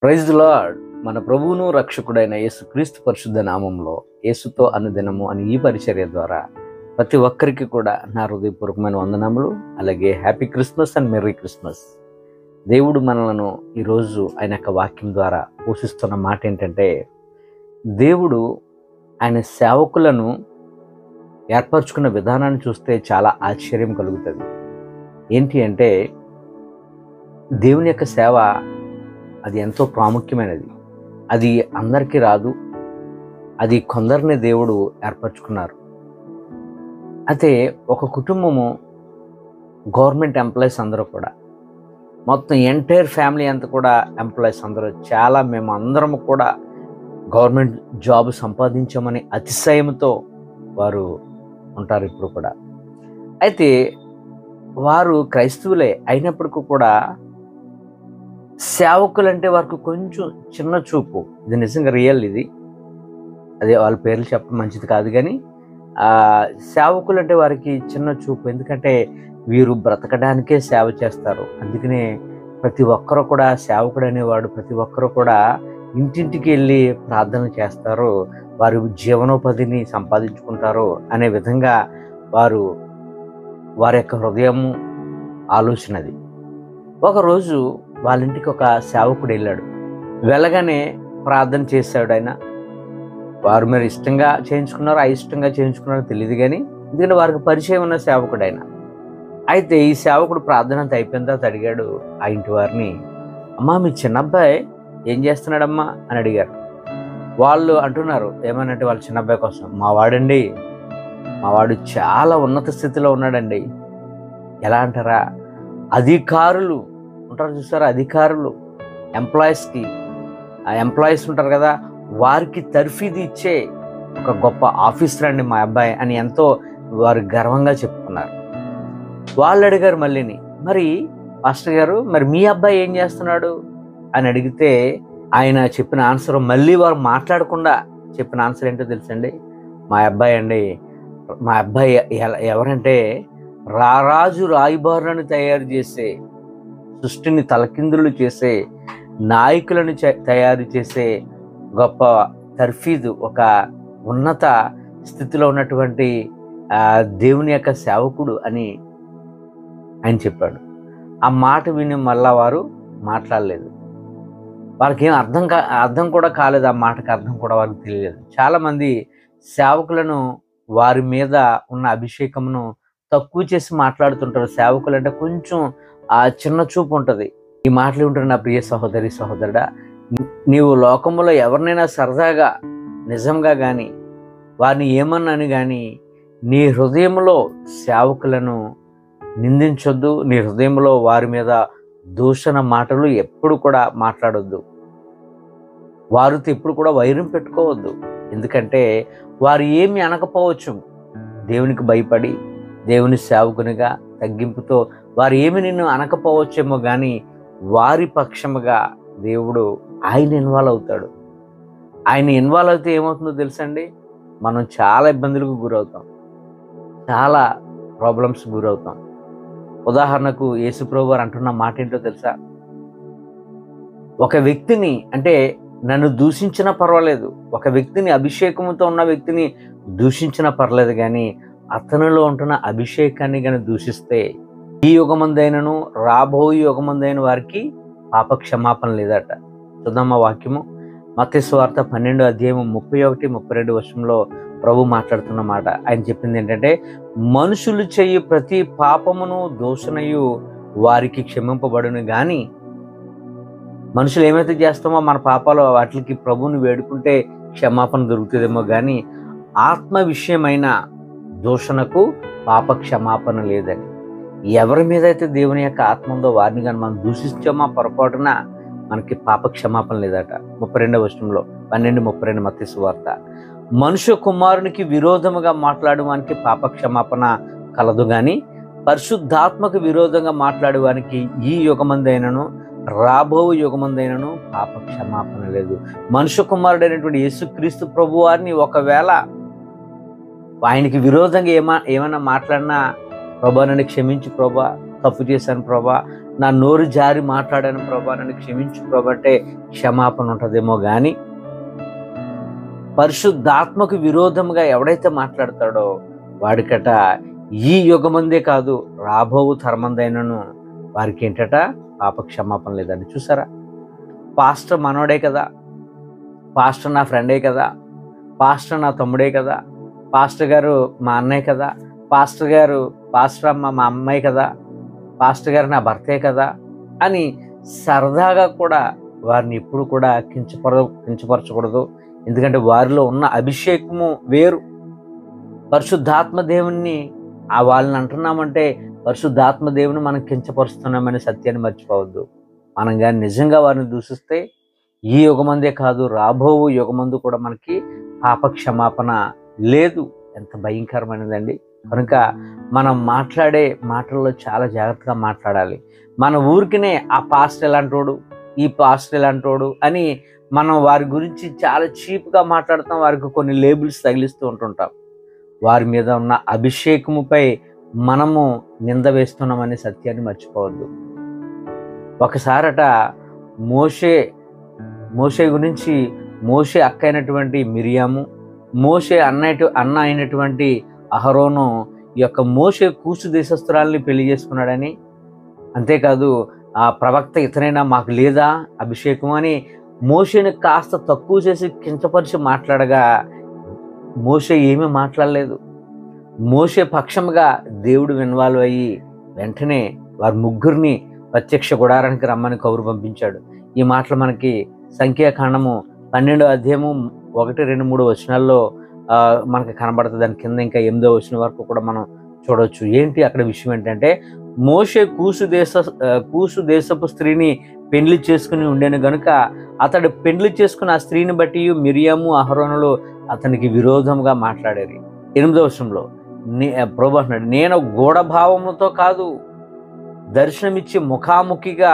Praise the lord. మన ప్రభువును రక్షకుడైన యేసుక్రీస్తు పరిశుద్ధ నామంలో యేసుతో అనుదినము అని ఈ పరిచర్య ద్వారా ప్రతి ఒక్కరికి కూడా నా హృదయపూర్వకమైన వందనములు, అలాగే happy Christmas and merry Christmas. దేవుడు మనలను ఈరోజు ఆయన యొక్క వాక్యం ద్వారా పోషిస్తున్న మాట ఏంటంటే, దేవుడు ఆయన సేవకులను ఏర్పరచుకున్న విధానాన్ని చూస్తే చాలా ఆశ్చర్యం కలుగుతుంది. ఏంటి అంటే, దేవుని యొక్క సేవ అది ఎంతో ప్రాముఖ్యమైనది. అది అందరికీ రాదు. అది కొందరిని దేవుడు ఏర్పరచుకున్నారు. అయితే ఒక కుటుంబము, గవర్నమెంట్ ఎంప్లాయీస్ అందరూ కూడా, మొత్తం ఎంటైర్ ఫ్యామిలీ అంతా కూడా ఎంప్లాయీస్ అందరూ మేము అందరము కూడా గవర్నమెంట్ జాబ్ సంపాదించామని అతిశయంతో వారు ఉంటారు ఇప్పుడు కూడా. అయితే వారు క్రైస్తవులే అయినప్పటికీ కూడా సేవకులంటే వారికి కొంచెం చిన్న చూపు. ఇది నిజంగా రియల్. ఇది అదే వాళ్ళ పేర్లు చెప్పడం మంచిది కాదు, కానీ సేవకులంటే వారికి చిన్న చూపు. ఎందుకంటే వీరు బ్రతకడానికే సేవ చేస్తారు. అందుకనే ప్రతి ఒక్కరు కూడా సేవకుడు అనేవాడు, ప్రతి ఒక్కరు కూడా ఇంటింటికి వెళ్ళి ప్రార్థన చేస్తారు, వారి జీవనోపాధిని సంపాదించుకుంటారు అనే విధంగా వారి యొక్క హృదయము ఆలోచనది. ఒకరోజు వాళ్ళ ఇంటికి ఒక సేవకుడు వెళ్ళాడు. వెళ్ళగానే ప్రార్థన చేశాడు ఆయన. వారు మీరు ఇష్టంగా చేయించుకున్నారో అయిష్టంగా చేయించుకున్నారో తెలియదు, కానీ ఎందుకంటే వారికి పరిచయం ఉన్న సేవకుడు ఆయన. అయితే ఈ సేవకుడు ప్రార్థన అంతా అయిపోయిన తర్వాత అడిగాడు ఆ ఇంటి వారిని, అమ్మా మీ చిన్నబ్బాయి ఏం చేస్తున్నాడమ్మా అని అడిగారు. వాళ్ళు అంటున్నారు ఏమనంటే, వాళ్ళ చిన్నబ్బాయి కోసం, మా వాడు చాలా ఉన్నత స్థితిలో ఉన్నాడండి. ఎలా అంటారా, అధికారులు ఉంటారు చూసారా, అధికారులు ఎంప్లాయీస్ ఉంటారు కదా, వారికి తర్ఫీదు ఇచ్చే ఒక గొప్ప ఆఫీసర్ అండి మా అబ్బాయి అని ఎంతో వారు గర్వంగా చెప్పుకున్నారు. వాళ్ళు అడిగారు మళ్ళీని, మరి మాస్టర్ గారు మరి మీ అబ్బాయి ఏం చేస్తున్నాడు అని అడిగితే ఆయన చెప్పిన ఆన్సర్, మళ్ళీ వారు మాట్లాడకుండా చెప్పిన ఆన్సర్ ఏంటో తెలుసండి, మా అబ్బాయి ఎవరంటే రారాజు రాయబారులను తయారు చేసే, సృష్టిని తలకిందులు చేసే, నాయకులను తయారు చేసే గొప్ప తర్ఫీదు, ఒక ఉన్నత స్థితిలో ఉన్నటువంటి దేవుని యొక్క సేవకుడు అని ఆయన చెప్పాడు. ఆ మాట విని మళ్ళా వారు మాట్లాడలేదు. వారికి ఏం అర్థం కూడా కాలేదు. ఆ మాటకు అర్థం కూడా వారికి తెలియలేదు. చాలామంది సేవకులను, వారి మీద ఉన్న అభిషేకమును తక్కువ చేసి మాట్లాడుతుంటారు. సేవకులు అంటే కొంచెం చిన్న చూపు ఉంటుంది. ఈ మాటలు ఉంటారు, నా ప్రియ సహోదరి సహోదరుడా, నీవు లోకములో ఎవరినైనా సరదాగా నిజంగా కానీ వారిని ఏమన్నాను కానీ నీ హృదయంలో సేవకులను నిందించొద్దు. నీ హృదయంలో వారి మీద దూషణ మాటలు ఎప్పుడు కూడా మాట్లాడొద్దు. వారితో ఎప్పుడు కూడా వైరం పెట్టుకోవద్దు. ఎందుకంటే వారు ఏమి అనకపోవచ్చు, దేవునికి భయపడి దేవుని సేవకునిగా తగ్గింపుతో వారు ఏమి నిన్ను అనకపోవచ్చేమో, కానీ వారి పక్షముగా దేవుడు ఆయన ఇన్వాల్వ్ అవుతాడు. ఆయన ఇన్వాల్వ్ అయితే ఏమవుతుందో తెలుసండి, మనం చాలా ఇబ్బందులకు గురవుతాం, చాలా ప్రాబ్లమ్స్ గురవుతాం. ఉదాహరణకు యేసుప్రభు వారు అంటున్న మాట ఏంటో తెలుసా, ఒక వ్యక్తిని, అంటే నన్ను దూషించినా పర్వాలేదు, ఒక వ్యక్తిని, అభిషేకంతో ఉన్న వ్యక్తిని దూషించినా పర్లేదు, కానీ అతనిలో ఉంటున్న అభిషేకాన్ని కానీ దూషిస్తే ఈ యుగమందైనను రాబోయే యుగమందైన వారికి పాప క్షమాపణ లేదట. చూద్దాం ఆ వాక్యము. మత్తయి సువార్త 12:31-32 ప్రభు మాట్లాడుతున్న మాట. ఆయన చెప్పింది ఏంటంటే, మనుషులు చెయ్యి ప్రతి పాపమును దూషణయు వారికి క్షమింపబడును, కానీ మనుషులు ఏమైతే చేస్తామో మన పాపాలు వాటికి ప్రభువుని వేడుకుంటే క్షమాపణ దొరుకుతుందేమో, కానీ ఆత్మ విషయమైన దూషణకు పాప క్షమాపణ లేదని. ఎవరి మీద అయితే దేవుని యొక్క ఆత్మ ఉందో వారిని కానీ మనం దూషించామా పొరపాటున మనకి పాప క్షమాపణ లేదట. 12:32 మత్తయి సువార్త. మనుష్య కుమారునికి విరోధముగా మాట్లాడడానికి పాప క్షమాపణ కలదు, కానీ పరిశుద్ధాత్మకు విరోధంగా మాట్లాడడానికి ఈ యుగమందైనను రాబో యుగమందైనను పాప క్షమాపణ లేదు. మనుష్య కుమారుడైనటువంటి యేసుక్రీస్తు ప్రభు వారిని ఒకవేళ ఆయనకి విరోధంగా ఏమైనా మాట్లాడినా, ప్రభా నన్ను క్షమించు ప్రభా, తప్పు చేశాను ప్రభా, నా నోరు జారి మాట్లాడాను ప్రభా, నన్ను క్షమించు ప్రభా అంటే క్షమాపణ ఉంటుందేమో కానీ పరిశుద్ధాత్మకు విరోధంగా ఎవడైతే మాట్లాడతాడో వాడికట ఈ యుగమందే కాదు రాబో తరమందైనను వారికి ఏంటట పాప క్షమాపణ లేదండి. చూసారా, పాస్టర్ మనోడే కదా, పాస్టర్ నా ఫ్రెండే కదా, పాస్టర్ నా తమ్ముడే కదా, పాస్టర్ గారు మా అన్నయ్య కదా, పాస్టర్ అమ్మ మా అమ్మాయి కదా, పాస్టర్ గారు నా భర్తే కదా అని సరదాగా కూడా వారిని ఎప్పుడు కూడా కించపరచకూడదు. ఎందుకంటే వారిలో ఉన్న అభిషేకము వేరు. పరిశుద్ధాత్మ దేవుణ్ణి వాళ్ళని అంటున్నామంటే పరిశుద్ధాత్మ దేవుని మనం కించపరుస్తున్నామనే సత్యాన్ని మర్చిపోవద్దు. మనం కానీ నిజంగా వారిని దూషిస్తే ఈ యుగమందే కాదు రాబో యుగమందు కూడా మనకి పాప క్షమాపణ లేదు. ఎంత భయంకరమైనదండి. కనుక మనం మాట్లాడే మాటల్లో చాలా జాగ్రత్తగా మాట్లాడాలి. మన ఊరికినే ఆ పాస్టర్ ఎలాంటోడు, ఈ పాస్టర్ ఎలాంటోడు అని మనం వారి గురించి చాలా చీప్గా మాట్లాడుతాం, వారికి కొన్ని లేబుల్స్ తగిలిస్తూ ఉంటుంటాం. వారి మీద ఉన్న అభిషేకముపై మనము నింద వేస్తున్నామనే సత్యాన్ని మర్చిపోవద్దు. ఒకసారట మోషే గురించి మోషే అక్క అయినటువంటి మిరియాము, మోషే అన్న అయినటువంటి అహరోను ఈ యొక్క మోషే కూసు దేశస్తురాల్ని పెళ్లి చేసుకున్నాడని, అంతేకాదు ఆ ప్రవక్త ఇతనైనా మాకు లేదా అభిషేకం అని మోషేని కాస్త తక్కువ చేసి కించపరిచి మాట్లాడగా మోషే ఏమీ మాట్లాడలేదు. మోషే పక్షముగా దేవుడు ఇన్వాల్వ్ అయ్యి వెంటనే వారి ముగ్గురిని ప్రత్యక్ష గుడారానికి రమ్మని కబురు పంపించాడు. ఈ మాటలు మనకి సంఖ్యాకాండము 12వ అధ్యాయము 1, 2, 3 వచనాల్లో మనకి కనబడుతుంది. దాని కింద ఇంకా 8వ వచనం వరకు కూడా మనం చూడవచ్చు. ఏంటి అక్కడ విషయం ఏంటంటే, మోషే కూసు దేశపు స్త్రీని పెండ్లి చేసుకుని ఉండేను గనుక అతడు పెండ్లి చేసుకున్న ఆ స్త్రీని బట్టి మిరియాము అహరోనులు అతనికి విరోధంగా మాట్లాడారు. 8వ వచనంలో ప్రభు అంటున్నాడు, నేను గూఢభావముతో కాదు దర్శనమిచ్చి ముఖాముఖిగా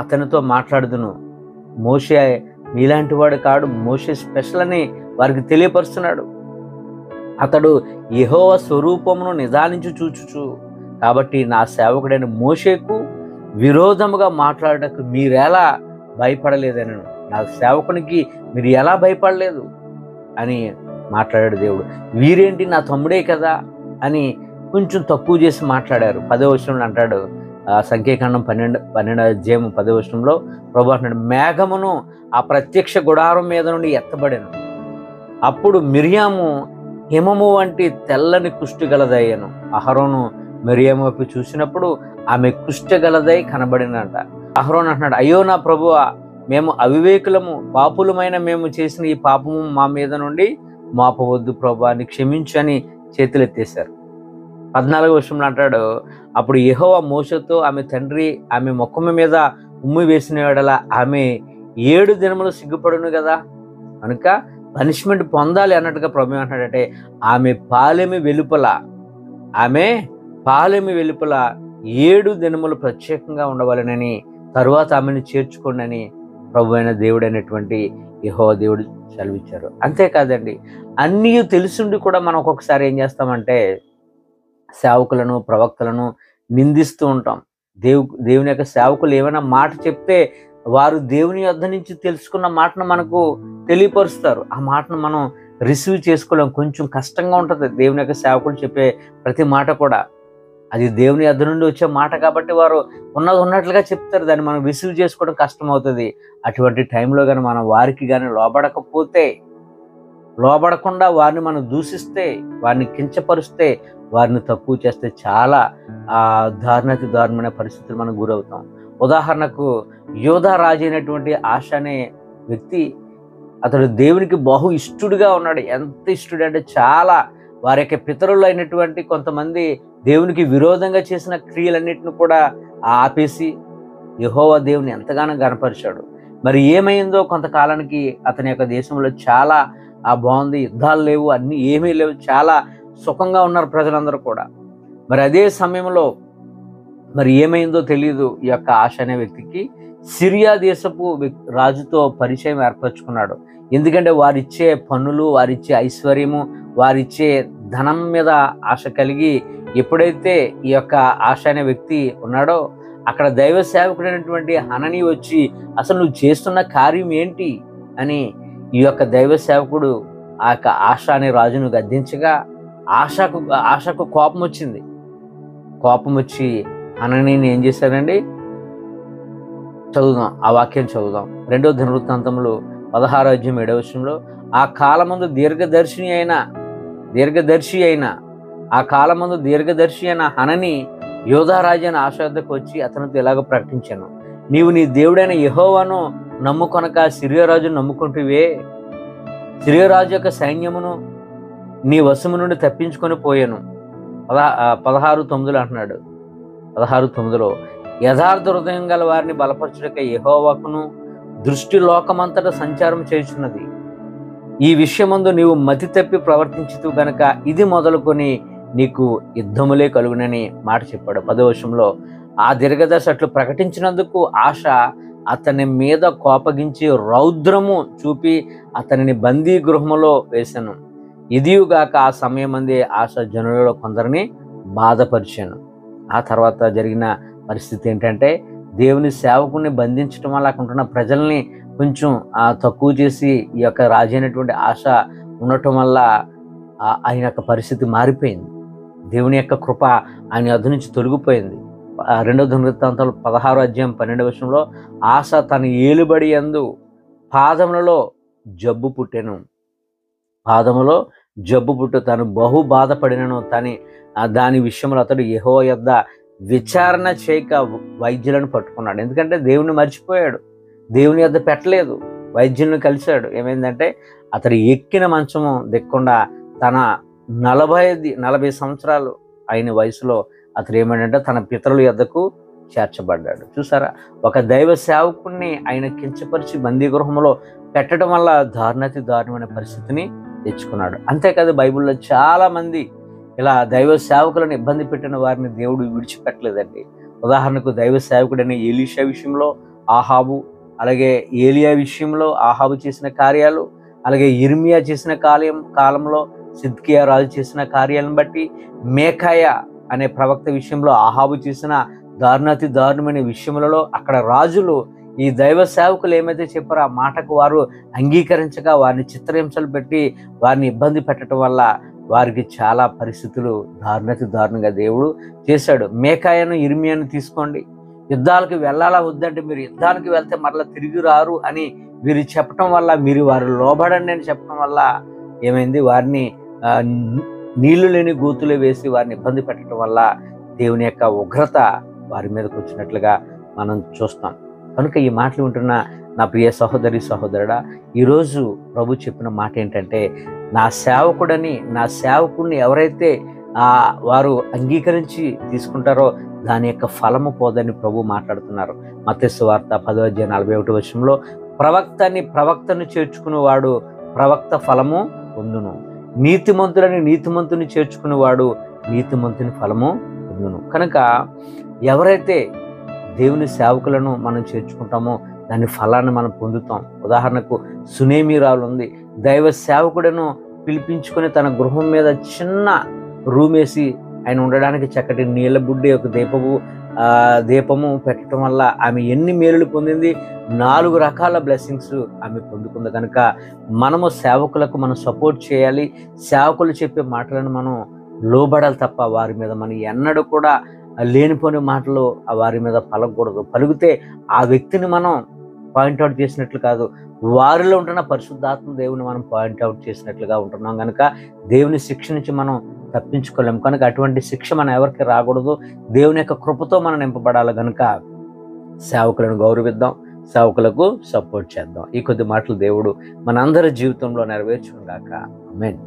అతనితో మాట్లాడుదును. మోషే మీలాంటి వాడు కాడు, మోషే స్పెషల్ అని వారికి తెలియపరుస్తున్నాడు. అతడు యెహోవా స్వరూపమును నిదానించి చూచుచు కాబట్టి నా సేవకుడైన మోషేకు విరోధముగా మాట్లాడటకు మీరెలా భయపడలేదని, నా సేవకునికి మీరు ఎలా భయపడలేదు అని మాట్లాడాడు దేవుడు. వీరేంటి నా తమ్ముడే కదా అని కొంచెం తక్కువ చేసి మాట్లాడారు. 10వ వచనంలో అంటాడు, సంఖ్యాకాండం 12వ అధ్యాయం 10వ వచనంలో ప్రభు అంటున్నాడు, మేఘమును ఆ ప్రత్యక్ష గుడారం మీద నుండి ఎత్తబడెను. అప్పుడు మిరియాము హిమము వంటి తెల్లని కుష్టి గలదయ్యను. అహరోను మిరియాము వైపు చూసినప్పుడు ఆమె కుష్టి గలదై కనబడినంట. అహరోను అంటున్నాడు, అయ్యో నా ప్రభువా, మేము అవివేకులము పాపులమైన మేము చేసిన ఈ పాపము మా మీద నుండి మోపవద్దు ప్రభు అని క్షమించు అని చేతులు ఎత్తేశారు. 14వ వచనంలో అంటాడు, అప్పుడు యెహోవా మోషేతో ఆమె తండ్రి ఆమె ముఖము మీద ఉమ్మి వేసిన వేళ ఆమె 7 దినములు సిగ్గుపడును కదా, కనుక పనిష్మెంట్ పొందాలి అన్నట్టుగా ప్రభు అంటున్నాడంటే ఆమె పాలెమి వెలుపల 7 దినములు ప్రత్యేకంగా ఉండవాలనని, తరువాత ఆమెను చేర్చుకోండి అని ప్రభు అయిన దేవుడైనటువంటి యెహోవా దేవుడు సెలవిచ్చారు. అంతేకాదండి, అన్నీ తెలుసుండి కూడా మనం ఒక్కొక్కసారి ఏం చేస్తామంటే సేవకులను ప్రవక్తలను నిందిస్తూ ఉంటాం. దేవుని యొక్క సేవకులు ఏమైనా మాట చెప్తే వారు దేవుని యొద్ద నుంచి తెలుసుకున్న మాటను మనకు తెలియపరుస్తారు. ఆ మాటను మనం రిసీవ్ చేసుకోవడం కొంచెం కష్టంగా ఉంటుంది. దేవుని యొక్క సేవకులు చెప్పే ప్రతి మాట కూడా అది దేవుని యొద్ద నుండి వచ్చే మాట కాబట్టి వారు ఉన్నట్లుగా చెప్తారు. దాన్ని మనం రిసీవ్ చేసుకోవడం కష్టం అవుతుంది. అటువంటి టైంలో కానీ మనం వారికి కానీ లోబడకుండా వారిని మనం దూషిస్తే, వారిని కించపరుస్తే, వారిని తక్కువ చేస్తే చాలా దారుణమైన పరిస్థితులు మనం గురవుతాం. ఉదాహరణకు యోధా రాజు అయినటువంటి ఆశ అనే వ్యక్తి, అతడు దేవునికి బహు ఇష్టడుగా ఉన్నాడు. ఎంత ఇష్టడు అంటే చాలా వారి యొక్క పితరులు అయినటువంటి కొంతమంది దేవునికి విరోధంగా చేసిన క్రియలన్నిటిని కూడా ఆపేసి యెహోవా దేవుని ఎంతగానో గణపరిచాడు. మరి ఏమైందో కొంతకాలానికి అతని యొక్క దేశంలో చాలా బాగుంది, యుద్ధాలు లేవు, అన్నీ ఏమీ లేవు, చాలా సుఖంగా ఉన్నారు ప్రజలందరూ కూడా. మరి అదే సమయంలో మరి ఏమైందో తెలియదు, ఈ యొక్క ఆశ అనే వ్యక్తికి సిరియా దేశపు రాజుతో పరిచయం ఏర్పరచుకున్నాడు. ఎందుకంటే వారిచ్చే పన్నులు, వారిచ్చే ఐశ్వర్యము, వారిచ్చే ధనం మీద ఆశ కలిగి ఎప్పుడైతే ఈ యొక్క ఆశ అనే వ్యక్తి ఉన్నాడో అక్కడ దైవ సేవకుడైనటువంటి హనని వచ్చి అసలు నువ్వు చేస్తున్న కార్యం ఏంటి అని ఈ యొక్క దైవ సేవకుడు ఆ యొక్క ఆశ అనే రాజును గద్దించగా ఆశకు కోపం వచ్చింది. కోపం వచ్చి హననీని ఏం చేశారండి? చదువుదాం, ఆ వాక్యం చదువుదాం. 2వ దినవృత్తాంతములు 16:7 ఆ కాలమందు దీర్ఘదర్శి అయిన హనని యోధారాజు అయిన ఆశ వద్దకు వచ్చి అతనితో ఇలాగ ప్రకటించాను, నీవు నీ దేవుడైన యెహోవాను నమ్ముకొనక సిరియరాజును నమ్ముకుంటువే. సిరియరాజు యొక్క సైన్యమును నీ వశము నుండి తప్పించుకొని పోయాను. 16:9 అంటున్నాడు. 16:9 యథార్థ హృదయం గల వారిని బలపరచుటక యెహోవాకును దృష్టి లోకమంతటా సంచారం చేయుచున్నది. ఈ విషయమందు నీవు మతి తప్పి ప్రవర్తించుతూ గనక ఇది మొదలుకొని నీకు యుద్ధములే కలుగునని మాట చెప్పాడు. 10వ ఆ దీర్ఘదర్శి అట్లు ప్రకటించినందుకు ఆశ అతని మీద కోపగించి రౌద్రము చూపి అతనిని బందీ గృహములో వేశాను. ఇదియుగాక ఆ సమయం అందే ఆశ జనులలో కొందరిని బాధపరిచాను. ఆ తర్వాత జరిగిన పరిస్థితి ఏంటంటే, దేవుని సేవకుని బంధించడం వల్ల అక్కడ ఉంటున్న ప్రజల్ని కొంచెం తక్కువ చేసి ఈ యొక్క రాజు అయినటువంటి ఆశ ఉండటం వల్ల ఆయన యొక్క పరిస్థితి మారిపోయింది. దేవుని యొక్క కృప ఆయన వద్ద నుంచి తొలగిపోయింది. 2వ దినవృత్తాంతాలు 16:12 ఆశ తన ఏలుబడి యందు పాదములలో జబ్బు పుట్టు తను బహు బాధపడినను దాని విషయంలో అతడు యెహోవా యొద్ద విచారణ చేయక వైద్యులను పట్టుకున్నాడు. ఎందుకంటే దేవుని మర్చిపోయాడు, దేవుని యొద్ద పెట్టలేదు, వైద్యులను కలిశాడు. ఏమైందంటే అతడు ఎక్కిన మంచము దిక్కుండా తన 40 సంవత్సరాలు అయిన వయసులో అతడు ఏమైందంటే తన పితరుల యొద్దకు చేర్చబడ్డాడు. చూసారా, ఒక దైవ సేవకుణ్ణి ఆయన కించపరిచి బందీ గృహంలో పెట్టడం వల్ల దారుణమైన పరిస్థితిని తెచ్చుకున్నాడు. అంతేకాదు బైబిల్లో చాలా మంది ఇలా దైవ సేవకులను ఇబ్బంది పెట్టిన వారిని దేవుడు విడిచిపెట్టలేదండి. ఉదాహరణకు దైవ సేవకుడైన ఎలీషా విషయంలో ఆహాబు, అలాగే ఏలియా విషయంలో ఆహాబు చేసిన కార్యాలు, అలాగే ఇర్మియా చేసిన కాలంలో సిద్కియా రాజు చేసిన కార్యాలను బట్టి, మేకాయ అనే ప్రవక్త విషయంలో ఆహాబు చేసిన దారుణమైన విషయములలో అక్కడ రాజులు ఈ దైవ సేవకులు ఏమైతే చెప్పారో ఆ మాటకు వారు అంగీకరించగా వారిని చిత్రహింసలు పెట్టి వారిని ఇబ్బంది పెట్టడం వల్ల వారికి చాలా పరిస్థితులు దారుణంగా దేవుడు చేశాడు. మేకాయను ఇర్మియాను తీసుకోండి, యుద్ధాలకు వెళ్ళాలా వద్దంటే మీరు యుద్ధానికి వెళ్తే మరలా తిరిగి రారు అని వీరు చెప్పడం వల్ల, మీరు వారు లోబడండి అని చెప్పడం వల్ల ఏమైంది, వారిని నీళ్లు లేని గోతులు వేసి వారిని ఇబ్బంది పెట్టడం వల్ల దేవుని యొక్క ఉగ్రత వారి మీదకి వచ్చినట్లుగా మనం చూస్తాం. కనుక ఈ మాటలు వింటున్న నా ప్రియ సహోదరుడా, ఈరోజు ప్రభు చెప్పిన మాట ఏంటంటే, నా సేవకుడిని ఎవరైతే వారు అంగీకరించి తీసుకుంటారో దాని యొక్క ఫలము పోదని ప్రభు మాట్లాడుతున్నారు. మత్తయి సువార్త 10:41 ప్రవక్తను చేర్చుకునేవాడు ప్రవక్త ఫలము పొందును, నీతిమంతుని చేర్చుకునేవాడు నీతిమంతుని ఫలము పొందును. కనుక ఎవరైతే దేవుని సేవకులను మనం చేర్చుకుంటామో దాని ఫలాన్ని మనం పొందుతాం. ఉదాహరణకు సునేమిరాలు ఉంది, దైవ సేవకుడను పిలిపించుకొని తన గృహం మీద చిన్న రూమ్ వేసి ఆయన ఉండడానికి చక్కటి నీళ్ళ బుడ్డి ఒక దీపము పెట్టడం వల్ల ఆమె ఎన్ని మేలులు పొందింది, 4 రకాల బ్లెస్సింగ్స్ ఆమె పొందుకుంది. కనుక మనము సేవకులకు మనం సపోర్ట్ చేయాలి, సేవకులు చెప్పే మాటలను మనం లోబడాలి తప్ప వారి మీద మనం ఎన్నడూ కూడా లేనిపోని మాటలు వారి మీద పలకూడదు. పలికితే ఆ వ్యక్తిని మనం పాయింట్అవుట్ చేసినట్లు కాదు, వారిలో ఉంటున్న పరిశుద్ధాత్మ దేవుని మనం పాయింట్అవుట్ చేసినట్లుగా ఉంటున్నాం. కనుక దేవుని శిక్ష నుంచి మనం తప్పించుకోలేము. కనుక అటువంటి శిక్ష మనం ఎవరికి రాకూడదు. దేవుని యొక్క కృపతో మనం నింపబడాలి. కనుక సేవకులను గౌరవిద్దాం, సేవకులకు సపోర్ట్ చేద్దాం. ఈ కొద్ది మాటలు దేవుడు మనందరి జీవితంలో నెరవేర్చును గాక. ఆమేన్.